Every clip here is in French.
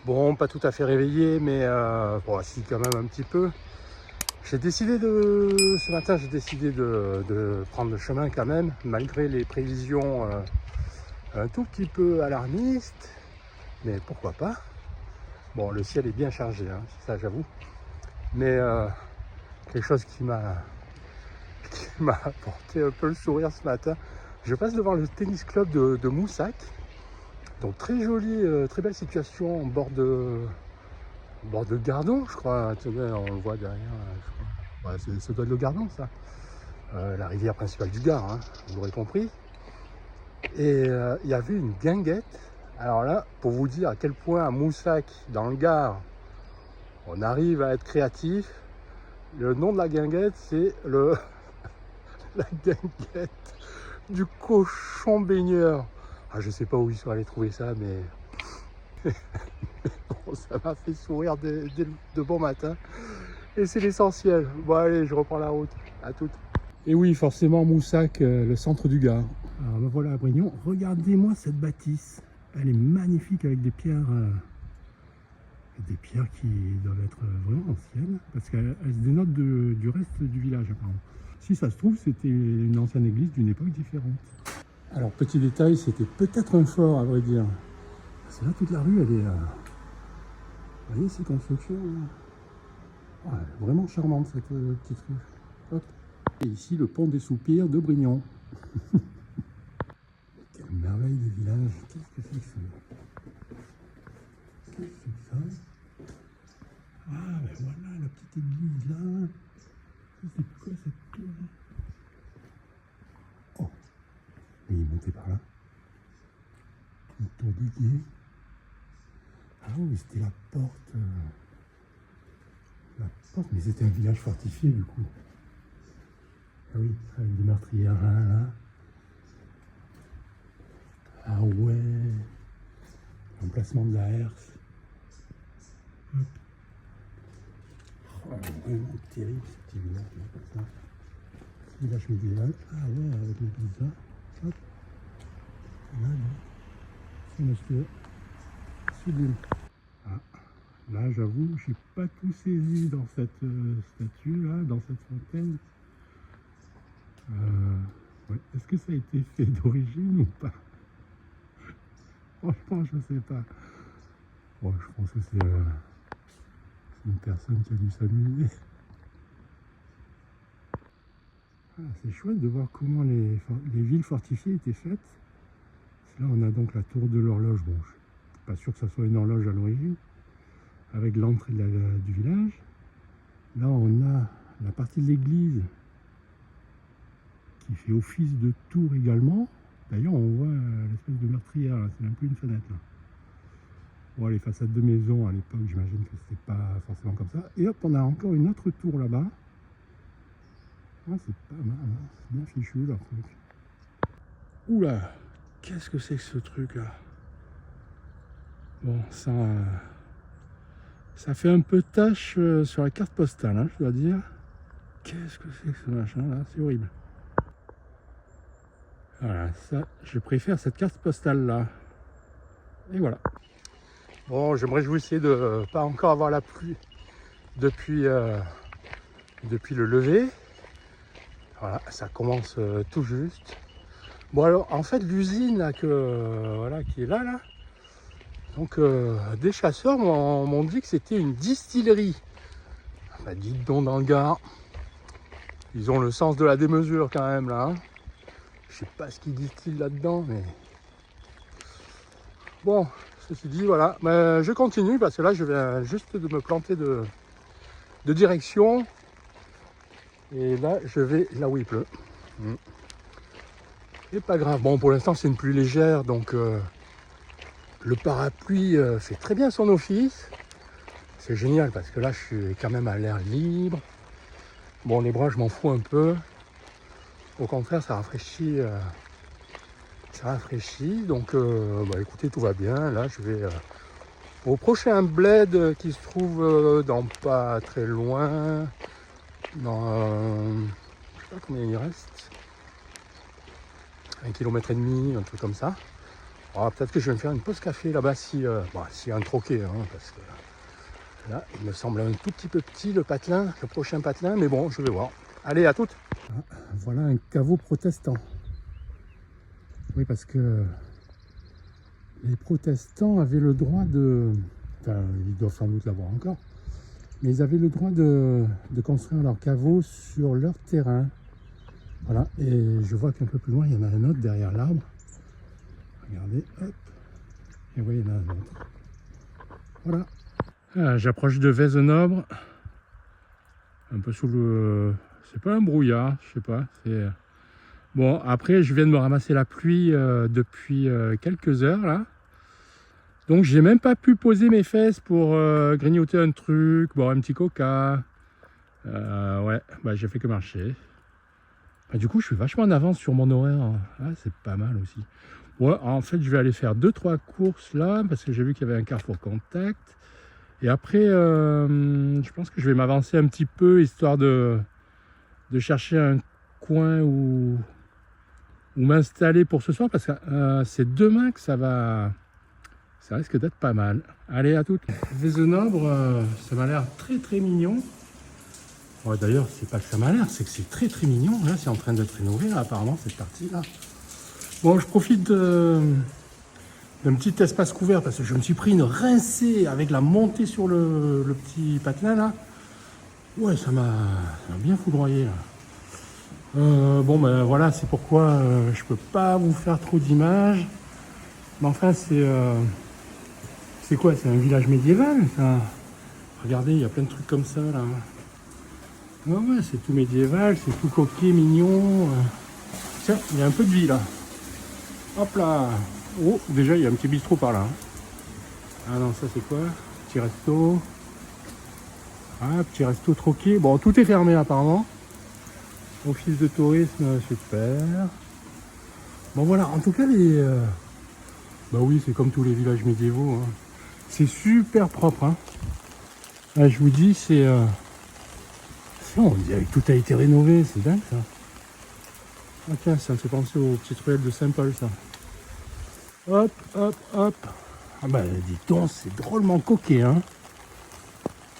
Bon, pas tout à fait réveillé, mais bon, si quand même un petit peu. Ce matin, j'ai décidé de prendre le chemin quand même, malgré les prévisions un tout petit peu alarmistes. Mais pourquoi pas? Bon, le ciel est bien chargé, hein, ça j'avoue. Mais quelque chose qui m'a apporté un peu le sourire ce matin. Je passe devant le tennis club de Moussac. Donc très jolie, très belle situation en bord de Gardon, je crois. Tenez, on le voit derrière. Je crois. Ouais, ça doit être le Gardon, ça. La rivière principale du Gard, hein, vous l'aurez compris. Et il y avait une guinguette. Alors là, pour vous dire à quel point à Moussac, dans le Gard, on arrive à être créatif, le nom de la guinguette, c'est la guinguette du cochon baigneur. Ah, je sais pas où ils sont allés trouver ça, mais bon, ça m'a fait sourire de bon matin. Et c'est l'essentiel. Bon allez, je reprends la route. À toutes. Et oui, forcément, Moussac, le centre du Gard. Alors me voilà à Brignon. Regardez-moi cette bâtisse. Elle est magnifique avec des pierres qui doivent être vraiment anciennes. Parce qu'elle se dénote du reste du village apparemment. Si ça se trouve, c'était une ancienne église d'une époque différente. Alors petit détail, c'était peut-être un fort à vrai dire. Parce que là, toute la rue, elle est... Vous voyez ces constructions là. Ouais, vraiment charmante cette petite rue. Hop. Et ici le pont des Soupirs de Brignon. Quelle merveille de village. Qu'est-ce que c'est que ça? Qu'est-ce que c'est que ça? Ah ben voilà la petite église là. C'est quoi cette tour là? Oh, mais il est monté par là. Une tour dédiée. Ah oui, c'était la porte. La porte, mais c'était un village fortifié du coup. Ah oui, avec des meurtrières là. Ah ouais. L'emplacement de la herse. Hop. Oh, vraiment terrible ce petit village là, comme ça. Village médiéval. Ah ouais, avec l'église là. Hop. Là, c'est monsieur. Sublime. Ah. Là, j'avoue, je n'ai pas tout saisi dans cette statue là, dans cette fontaine. Ouais. Est-ce que ça a été fait d'origine ou pas? Franchement, je ne sais pas. Bon, je pense que c'est une personne qui a dû s'amuser. Ah, c'est chouette de voir comment les villes fortifiées étaient faites. Là, on a donc la tour de l'horloge. Bon, je ne suis pas sûr que ça soit une horloge à l'origine. Avec l'entrée du village. Là, on a la partie de l'église qui fait office de tour également. D'ailleurs, on voit l'espèce de meurtrière, c'est même plus une fenêtre là. Bon, les façades de maison à l'époque, j'imagine que c'était pas forcément comme ça. Et hop, on a encore une autre tour là-bas. Ah, c'est pas mal, hein. C'est bien fichu leur truc. Oula, qu'est-ce que c'est que ce truc là? Bon, ça fait un peu tache sur la carte postale, hein, je dois dire. Qu'est-ce que c'est que ce machin là? C'est horrible. Voilà, ça, je préfère cette carte postale là. Et voilà. Bon, je me réjouissais de pas encore avoir la pluie depuis le lever. Voilà, ça commence tout juste. Bon alors, en fait, l'usine là voilà, qui est là. Donc, des chasseurs m'ont dit que c'était une distillerie. Bah, dites donc dans le Gard. Ils ont le sens de la démesure quand même là. Hein. Je sais pas ce qu'ils distillent là-dedans, mais bon, ceci dit, voilà. Mais je continue parce que là, je viens juste de me planter de direction. Et là, je vais là où il pleut. Et pas grave. Bon, pour l'instant, c'est une pluie légère, donc le parapluie fait très bien son office. C'est génial parce que là, je suis quand même à l'air libre. Bon, les bras, je m'en fous un peu. Au contraire, ça rafraîchit. Donc, bah, écoutez, tout va bien. Là, je vais au prochain bled qui se trouve dans pas très loin. Dans, je sais pas combien il reste. 1,5 km, un truc comme ça. Alors, peut-être que je vais me faire une pause café là-bas si, s'il y a un troquet, hein, parce que là, il me semble un tout petit peu petit le patelin, le prochain patelin, mais bon, je vais voir. Allez, à toutes. Ah, voilà un caveau protestant. Oui, parce que les protestants avaient le droit de... Enfin, ils doivent sans doute l'avoir encore. Mais ils avaient le droit de construire leur caveau sur leur terrain. Voilà, et je vois qu'un peu plus loin, il y en a un autre derrière l'arbre. Regardez, hop. Et oui, il y en a un autre. Voilà. Ah, j'approche de Vézenobre. Un peu sous le... C'est pas un brouillard, je sais pas. Bon, après, je viens de me ramasser la pluie depuis quelques heures, là. Donc, j'ai même pas pu poser mes fesses pour grignoter un truc, boire un petit coca. Ouais, bah, j'ai fait que marcher. Bah, du coup, je suis vachement en avance sur mon horaire. Ah, c'est pas mal aussi. Ouais, en fait, je vais aller faire 2-3 courses là, parce que j'ai vu qu'il y avait un Carrefour Contact. Et après, je pense que je vais m'avancer un petit peu, histoire de chercher un coin où m'installer pour ce soir, parce que c'est demain que ça risque d'être pas mal. Allez, à toutes. Vézenobre, ça m'a l'air très très mignon. Ouais, d'ailleurs, c'est pas que ça m'a l'air, c'est que c'est très très mignon. Là, c'est en train d'être rénové, là, apparemment, cette partie-là. Bon, je profite d'un petit espace couvert parce que je me suis pris une rincée avec la montée sur le petit patelin, là. Ouais, ça m'a bien foudroyé, là. Bon, ben voilà, c'est pourquoi je peux pas vous faire trop d'images. Mais enfin, c'est quoi? C'est un village médiéval, ça. Regardez, il y a plein de trucs comme ça, là. Ouais, ouais, c'est tout médiéval, c'est tout coquet, mignon. Tiens, il y a un peu de vie, là. Hop là. Oh, déjà, il y a un petit bistrot par là. Ah non, ça, c'est quoi? Petit resto. Ah, petit resto troquet. Bon, tout est fermé, apparemment. Office de tourisme, super. Bon, voilà, en tout cas, bah oui, c'est comme tous les villages médiévaux, hein. C'est super propre, hein. Ah, je vous dis, on dirait que tout a été rénové, c'est dingue, ça. Ah tiens, ça me fait penser aux petites ruelles de Saint-Paul, ça. Hop, hop, hop. Ah bah, dis donc, c'est drôlement coquet, hein.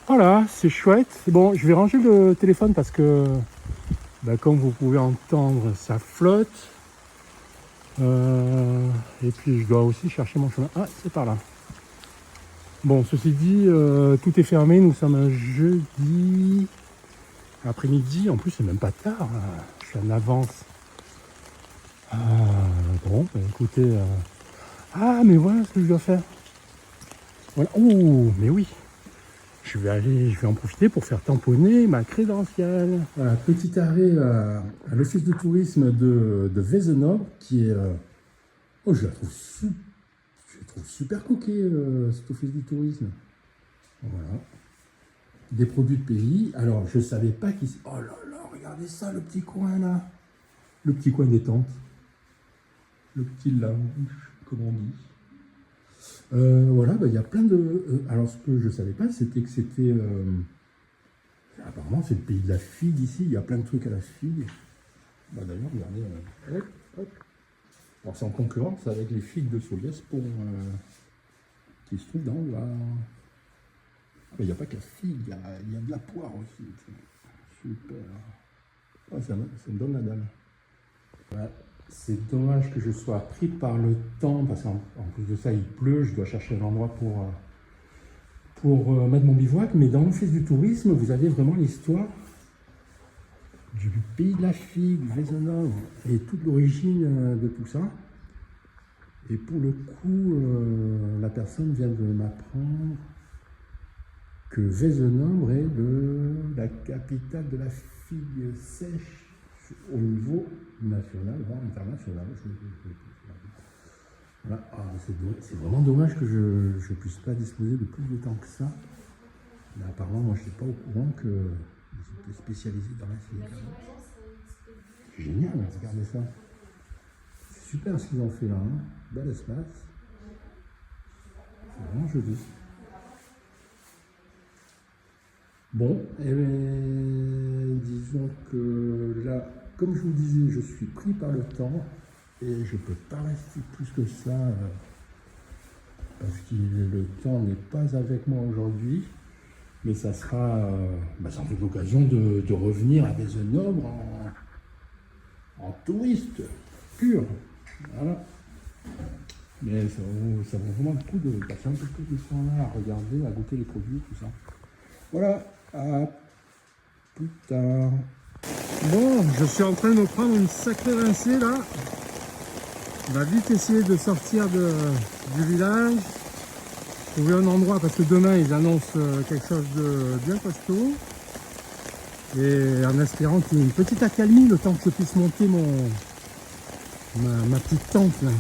Voilà, c'est chouette. Bon, je vais ranger le téléphone parce que, bah, comme vous pouvez entendre, ça flotte. Et puis, je dois aussi chercher mon chemin. Ah, c'est par là. Bon, ceci dit, tout est fermé. Nous sommes un jeudi après-midi. En plus, c'est même pas tard, là. Je suis en avance. Bon, bah, écoutez... Ah, mais voilà ce que je dois faire. Voilà. Oh, mais oui. Je vais en profiter pour faire tamponner ma crédentiale. Voilà, petit arrêt à l'office de tourisme de Vézenobre, qui est... Oh, je la trouve super coquet, cet office du tourisme. Voilà. Des produits de pays. Alors, je savais pas qu'ils... Oh là là, regardez ça, le petit coin, là. Le petit coin détente. Le petit lounge, comme on dit. Voilà, bah, y a plein de... alors, ce que je savais pas, c'était que c'était... apparemment, c'est le pays de la figue ici. Il y a plein de trucs à la figue. Bah, d'ailleurs, regardez. Hop, hop. Alors, c'est en concurrence avec les figues de Soliès qui se trouvent dans le Var. Il n'y a pas que la figue, il y a de la poire aussi. Super. Oh, ça me donne la dalle. Ouais. C'est dommage que je sois pris par le temps, parce qu'en plus de ça, il pleut, je dois chercher un endroit pour mettre mon bivouac, mais dans l'office du tourisme, vous avez vraiment l'histoire du pays de la figue, Vézenobre, et toute l'origine de tout ça. Et pour le coup, la personne vient de m'apprendre que Vézenobre est la capitale de la figue sèche au niveau national, voire international. Voilà. Ah, c'est vraiment dommage que je ne puisse pas disposer de plus de temps que ça. Mais apparemment, moi, je n'étais pas au courant qu'ils étaient spécialisés dans la figue. C'est génial, regardez ça. C'est super ce qu'ils ont fait là, hein. Bel espace. C'est vraiment joli. Bon, et disons que là, comme je vous disais, je suis pris par le temps. Et je peux pas rester plus que ça parce que le temps n'est pas avec moi aujourd'hui. Mais ça sera sans doute l'occasion de revenir à Vézenobre en touriste pur. Voilà. Mais ça vaut vraiment le coup de passer un peu plus de temps là à regarder, à goûter les produits, tout ça. Voilà, à plus tard. Bon, je suis en train de me prendre une sacrée rincée là. On va vite essayer de sortir du village. Trouver un endroit parce que demain ils annoncent quelque chose de bien costaud. Et en espérant qu'il y ait une petite accalmie le temps que je puisse monter ma petite tente là.